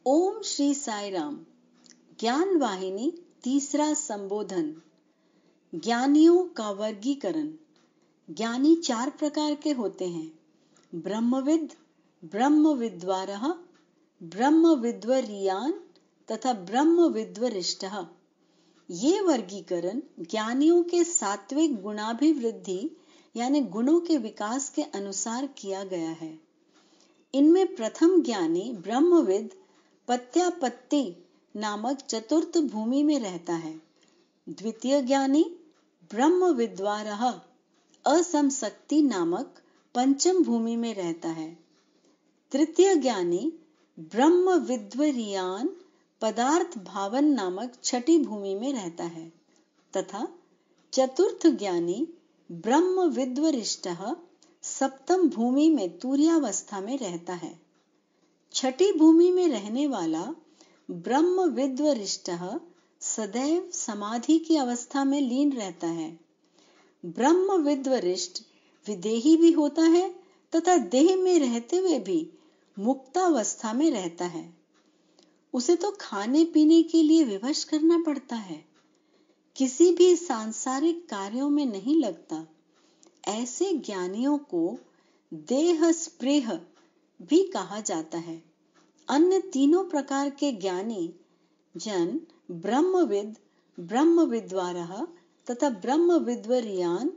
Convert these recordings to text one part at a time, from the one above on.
ओम श्री साई राम। ज्ञान वाहिनी तीसरा संबोधन। ज्ञानियों का वर्गीकरण। ज्ञानी 4 प्रकार के होते हैं: ब्रह्मविद, ब्रह्मविद्वारः, ब्रह्मविद्वरीयान तथा ब्रह्मविद्वरिष्ठः। ये वर्गीकरण ज्ञानियों के सात्विक गुणाभिवृद्धि यानी गुणों के विकास के अनुसार किया गया है। इनमें प्रथम ज्ञानी ब्रह्मविद पत्यापत्ति नामक चतुर्थ भूमि में रहता है। द्वितीय ज्ञानी ब्रह्मविद्वारः असमशक्ति नामक पंचम भूमि में रहता है। तृतीय ज्ञानी ब्रह्मविद्वरीयान पदार्थ भावन नामक छठी भूमि में रहता है तथा चतुर्थ ज्ञानी ब्रह्मविद्वरिष्ठः सप्तम भूमि में तुर्यावस्था में रहता है। छठी भूमि में रहने वाला ब्रह्मविद्वरिष्ठः सदैव समाधि की अवस्था में लीन रहता है। ब्रह्मविद्वरिष्ठ विदेही भी होता है तथा देह में रहते हुए भी मुक्तावस्था में रहता है। उसे तो खाने पीने के लिए विवश करना पड़ता है, किसी भी सांसारिक कार्यों में नहीं लगता। ऐसे ज्ञानियों को देह स्पृह भी कहा जाता है। अन्य तीनों प्रकार के ज्ञानी जन ब्रह्मविद, ब्रह्मविद्वारः तथा ब्रह्मविद्वरीयान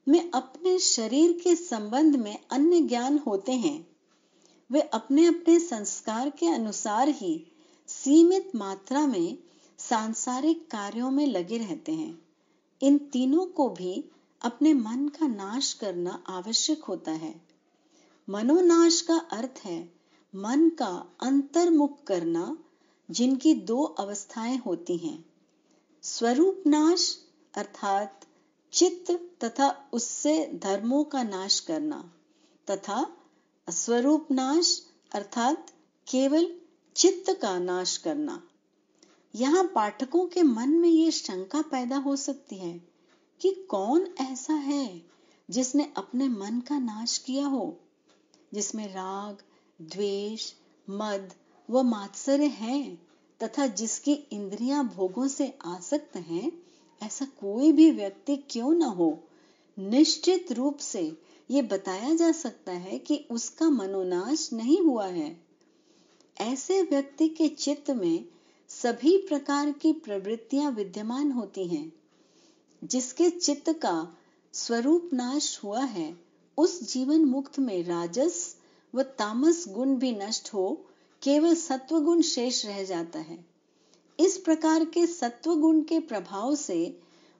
में अपने शरीर के संबंध में अन्य ज्ञान होते हैं। वे अपने अपने संस्कार के अनुसार ही सीमित मात्रा में सांसारिक कार्यों में लगे रहते हैं। इन तीनों को भी अपने मन का नाश करना आवश्यक होता है। मनोनाश का अर्थ है मन का अंतर्मुख करना, जिनकी 2 अवस्थाएं होती हैं: स्वरूप नाश अर्थात चित्त तथा उससे धर्मों का नाश करना, तथा अस्वरूप नाश अर्थात केवल चित्त का नाश करना। यहाँ पाठकों के मन में ये शंका पैदा हो सकती है कि कौन ऐसा है जिसने अपने मन का नाश किया हो, जिसमें राग, द्वेष, मद व मात्सर्य हैं तथा जिसकी इंद्रियां भोगों से आसक्त हैं। ऐसा कोई भी व्यक्ति क्यों न हो, निश्चित रूप से ये बताया जा सकता है कि उसका मनोनाश नहीं हुआ है। ऐसे व्यक्ति के चित्त में सभी प्रकार की प्रवृत्तियां विद्यमान होती हैं। जिसके चित्त का स्वरूप नाश हुआ है, उस जीवन मुक्त में राजस व तामस गुण भी नष्ट हो केवल सत्व गुण शेष रह जाता है। इस प्रकार के सत्व गुण के प्रभाव से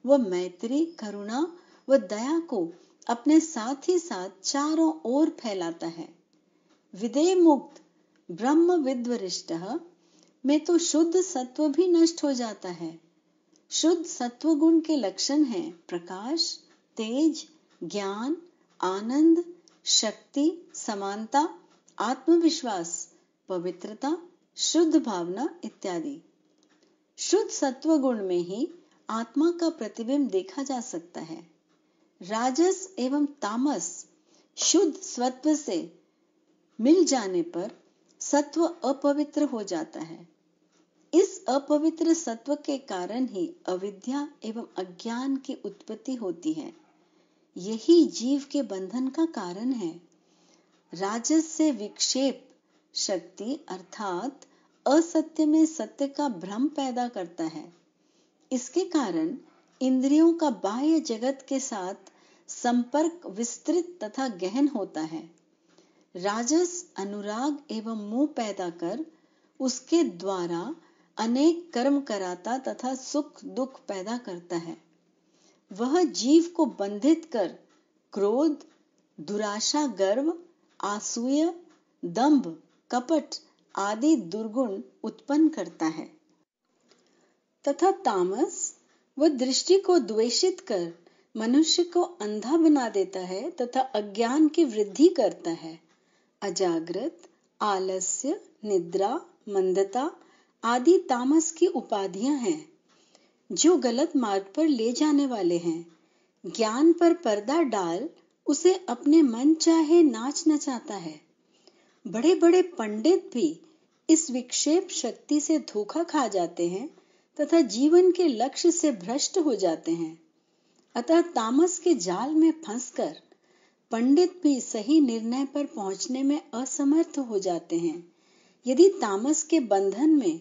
वह मैत्री, करुणा व दया को अपने साथ ही साथ चारों ओर फैलाता है। विदेह मुक्त ब्रह्मविद्वरिष्ठः में तो शुद्ध सत्व भी नष्ट हो जाता है। शुद्ध सत्व गुण के लक्षण हैं प्रकाश, तेज, ज्ञान, आनंद, शक्ति, समानता, आत्मविश्वास, पवित्रता, शुद्ध भावना इत्यादि। शुद्ध सत्व गुण में ही आत्मा का प्रतिबिंब देखा जा सकता है। राजस एवं तामस शुद्ध सत्व से मिल जाने पर सत्व अपवित्र हो जाता है। इस अपवित्र सत्व के कारण ही अविद्या एवं अज्ञान की उत्पत्ति होती है। यही जीव के बंधन का कारण है। राजस से विक्षेप शक्ति अर्थात असत्य में सत्य का भ्रम पैदा करता है। इसके कारण इंद्रियों का बाह्य जगत के साथ संपर्क विस्तृत तथा गहन होता है। राजस अनुराग एवं मोह पैदा कर उसके द्वारा अनेक कर्म कराता तथा सुख दुख पैदा करता है। वह जीव को बंधित कर क्रोध, दुराशा, गर्व, आसूय, दंभ, कपट आदि दुर्गुण उत्पन्न करता है तथा तामस व दृष्टि को द्वेषित कर मनुष्य को अंधा बना देता है तथा अज्ञान की वृद्धि करता है। अजागृत, आलस्य, निद्रा, मंदता आदि तामस की उपाधियां हैं जो गलत मार्ग पर ले जाने वाले हैं। ज्ञान पर पर्दा डाल उसे अपने मन चाहे नाच नचाता है। बड़े बड़े पंडित भी इस विक्षेप शक्ति से धोखा खा जाते हैं तथा जीवन के लक्ष्य से भ्रष्ट हो जाते हैं। अतः तामस के जाल में फंसकर पंडित भी सही निर्णय पर पहुंचने में असमर्थ हो जाते हैं। यदि तामस के बंधन में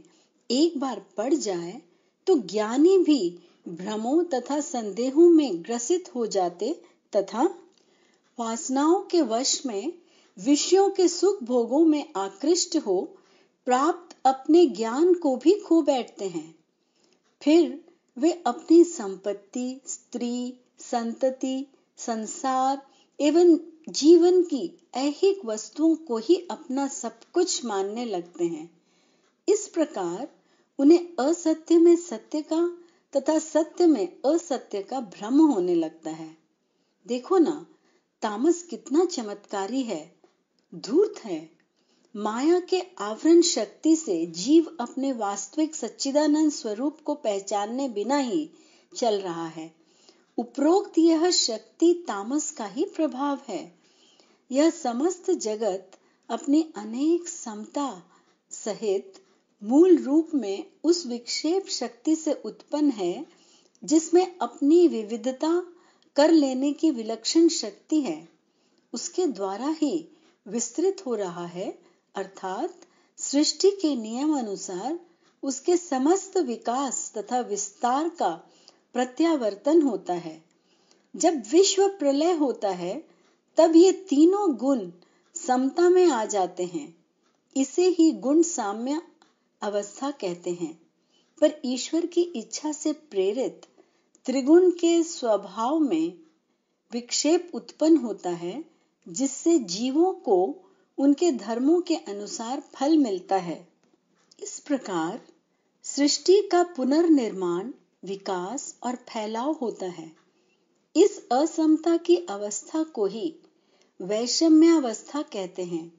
एक बार पड़ जाए तो ज्ञानी भी भ्रमों तथा संदेहों में ग्रसित हो जाते तथा वासनाओं के वश में विषयों के सुख भोगों में आकृष्ट हो प्राप्त अपने ज्ञान को भी खो बैठते हैं। फिर वे अपनी संपत्ति, स्त्री, संतति, संसार एवं जीवन की ऐहिक वस्तुओं को ही अपना सब कुछ मानने लगते हैं। इस प्रकार उन्हें असत्य में सत्य का तथा सत्य में असत्य का भ्रम होने लगता है। देखो ना, तामस कितना चमत्कारी है, धूर्त है। माया के आवरण शक्ति से जीव अपने वास्तविक सच्चिदानंद स्वरूप को पहचानने बिना ही चल रहा है। उपरोक्त यह शक्ति तामस का ही प्रभाव है। यह समस्त जगत अपनी अनेक समता सहित मूल रूप में उस विक्षेप शक्ति से उत्पन्न है जिसमें अपनी विविधता कर लेने की विलक्षण शक्ति है। उसके द्वारा ही विस्तृत हो रहा है, अर्थात सृष्टि के नियम अनुसार उसके समस्त विकास तथा विस्तार का प्रत्यावर्तन होता है। जब विश्व प्रलय होता है तब ये तीनों गुण समता में आ जाते हैं। इसे ही गुण साम्य अवस्था कहते हैं। पर ईश्वर की इच्छा से प्रेरित त्रिगुण के स्वभाव में विक्षेप उत्पन्न होता है, जिससे जीवों को उनके धर्मों के अनुसार फल मिलता है। इस प्रकार सृष्टि का पुनर्निर्माण, विकास और फैलाव होता है। इस असमता की अवस्था को ही वैषम्य अवस्था कहते हैं।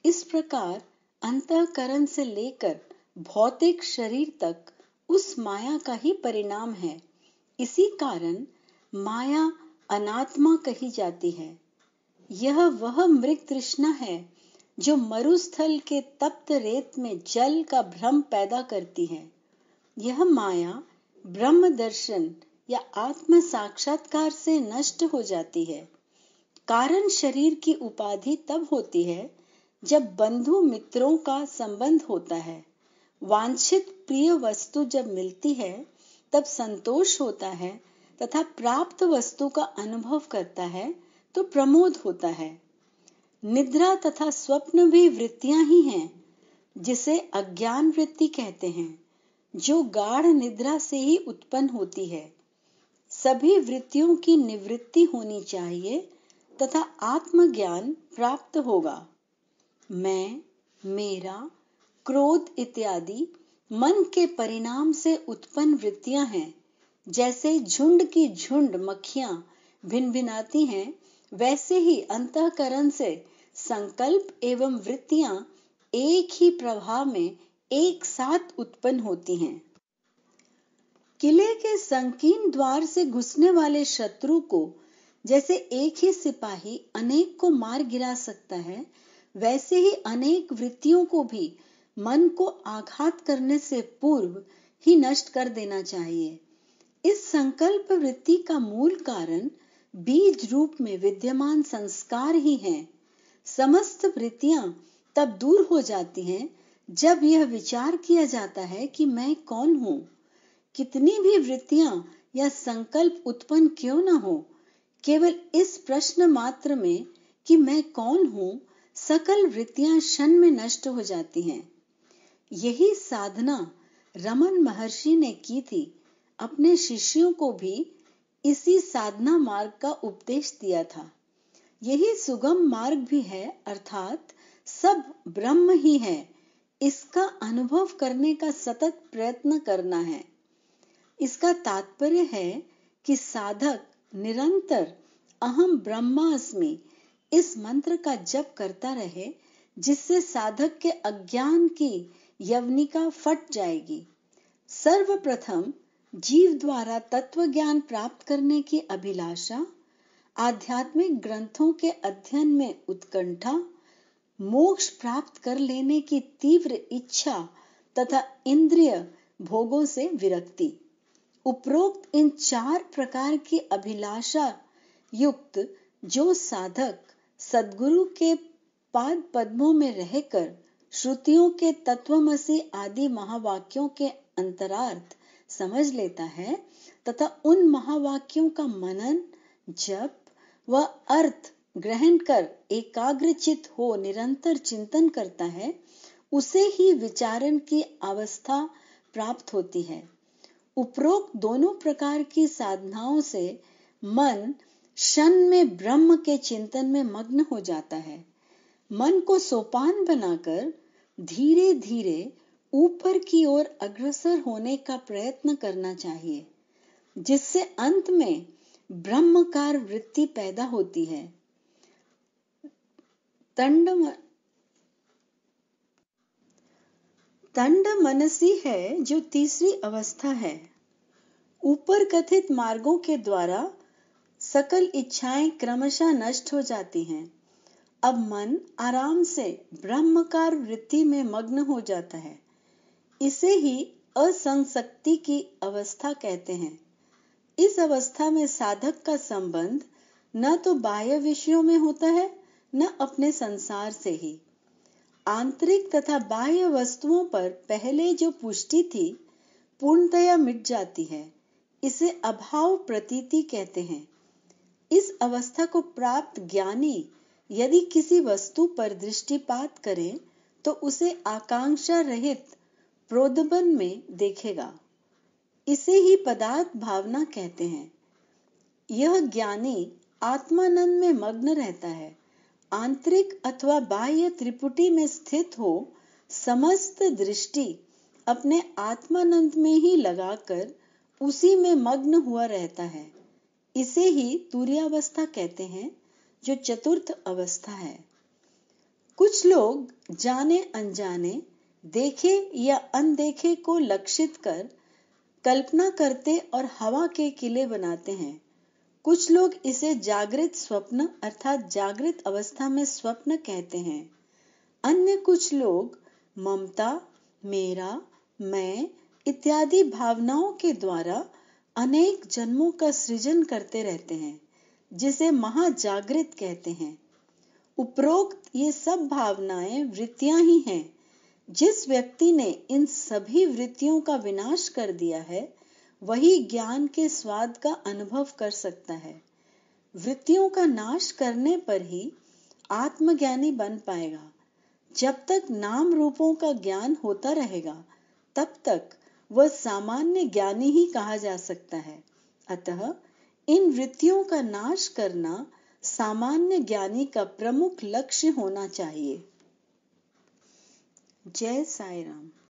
इस प्रकार अंतःकरण से लेकर भौतिक शरीर तक उस माया का ही परिणाम है। इसी कारण माया अनात्मा कही जाती है। यह वह मृग तृष्णा है जो मरुस्थल के तप्त रेत में जल का भ्रम पैदा करती है। यह माया ब्रह्म दर्शन या आत्म साक्षात्कार से नष्ट हो जाती है। कारण शरीर की उपाधि तब होती है जब बंधु मित्रों का संबंध होता है। वांछित प्रिय वस्तु जब मिलती है तब संतोष होता है तथा प्राप्त वस्तु का अनुभव करता है तो प्रमोद होता है। निद्रा तथा स्वप्न भी वृत्तियां ही हैं, जिसे अज्ञान वृत्ति कहते हैं, जो गाढ़ निद्रा से ही उत्पन्न होती है। सभी वृत्तियों की निवृत्ति होनी चाहिए तथा आत्मज्ञान प्राप्त होगा। मैं, मेरा, क्रोध इत्यादि मन के परिणाम से उत्पन्न वृत्तियां हैं। जैसे झुंड की झुंड मक्खियां भिनभिनाती हैं, वैसे ही अंतःकरण से संकल्प एवं वृत्तियां एक ही प्रभाव में एक साथ उत्पन्न होती हैं। किले के संकीर्ण द्वार से घुसने वाले शत्रु को जैसे एक ही सिपाही अनेक को मार गिरा सकता है, वैसे ही अनेक वृत्तियों को भी मन को आघात करने से पूर्व ही नष्ट कर देना चाहिए। इस संकल्प वृत्ति का मूल कारण बीज रूप में विद्यमान संस्कार ही हैं। समस्त वृत्तियां तब दूर हो जाती हैं जब यह विचार किया जाता है कि मैं कौन हूं। कितनी भी वृत्तियां या संकल्प उत्पन्न क्यों न हो, केवल इस प्रश्न मात्र में कि मैं कौन हूं, सकल वृत्तियां क्षण में नष्ट हो जाती हैं। यही साधना रमन महर्षि ने की थी। अपने शिष्यों को भी इसी साधना मार्ग का उपदेश दिया था। यही सुगम मार्ग भी है, अर्थात सब ब्रह्म ही है, इसका अनुभव करने का सतत प्रयत्न करना है। इसका तात्पर्य है कि साधक निरंतर अहम ब्रह्मास्मि इस मंत्र का जप करता रहे, जिससे साधक के अज्ञान की यवनिका फट जाएगी। सर्वप्रथम जीव द्वारा तत्व ज्ञान प्राप्त करने की अभिलाषा, आध्यात्मिक ग्रंथों के अध्ययन में उत्कंठा, मोक्ष प्राप्त कर लेने की तीव्र इच्छा तथा इंद्रिय भोगों से विरक्ति। उपरोक्त इन 4 प्रकार की अभिलाषा युक्त जो साधक सद्गुरु के पाद पद्मों में रहकर श्रुतियों के तत्वमसि आदि महावाक्यों के अंतरार्थ समझ लेता है तथा उन महावाक्यों का मनन, जप व अर्थ ग्रहण कर एकाग्रचित हो निरंतर चिंतन करता है, उसे ही विचारण की अवस्था प्राप्त होती है। उपरोक्त दोनों प्रकार की साधनाओं से मन क्षण में ब्रह्म के चिंतन में मग्न हो जाता है। मन को सोपान बनाकर धीरे धीरे ऊपर की ओर अग्रसर होने का प्रयत्न करना चाहिए, जिससे अंत में ब्रह्मकार वृत्ति पैदा होती है। तंड मनसी है जो तीसरी अवस्था है। ऊपर कथित मार्गों के द्वारा सकल इच्छाएं क्रमशः नष्ट हो जाती हैं। अब मन आराम से ब्रह्मकार वृत्ति में मग्न हो जाता है। इसे ही असंसक्ति की अवस्था कहते हैं। इस अवस्था में साधक का संबंध न तो बाह्य विषयों में होता है, न अपने संसार से ही। आंतरिक तथा बाह्य वस्तुओं पर पहले जो पुष्टि थी, पूर्णतया मिट जाती है। इसे अभाव प्रतीति कहते हैं। इस अवस्था को प्राप्त ज्ञानी यदि किसी वस्तु पर दृष्टिपात करे तो उसे आकांक्षा रहित प्रोद्बन में देखेगा। इसे ही पदार्थ भावना कहते हैं। यह ज्ञानी आत्मानंद में मग्न रहता है। आंतरिक अथवा बाह्य त्रिपुटी में स्थित हो समस्त दृष्टि अपने आत्मानंद में ही लगाकर उसी में मग्न हुआ रहता है। इसे ही तुर्यावस्था कहते हैं, जो चतुर्थ अवस्था है। कुछ लोग जाने अनजाने, देखे या अनदेखे को लक्षित कर कल्पना करते और हवा के किले बनाते हैं। कुछ लोग इसे जागृत स्वप्न अर्थात जागृत अवस्था में स्वप्न कहते हैं। अन्य कुछ लोग ममता, मेरा, मैं इत्यादि भावनाओं के द्वारा अनेक जन्मों का सृजन करते रहते हैं, जिसे महाजागृत कहते हैं। उपरोक्त ये सब भावनाएं वृत्तियां ही हैं। जिस व्यक्ति ने इन सभी वृत्तियों का विनाश कर दिया है, वही ज्ञान के स्वाद का अनुभव कर सकता है। वृत्तियों का नाश करने पर ही आत्मज्ञानी बन पाएगा। जब तक नाम रूपों का ज्ञान होता रहेगा, तब तक वह सामान्य ज्ञानी ही कहा जा सकता है। अतः इन वृत्तियों का नाश करना सामान्य ज्ञानी का प्रमुख लक्ष्य होना चाहिए। जय साईं राम।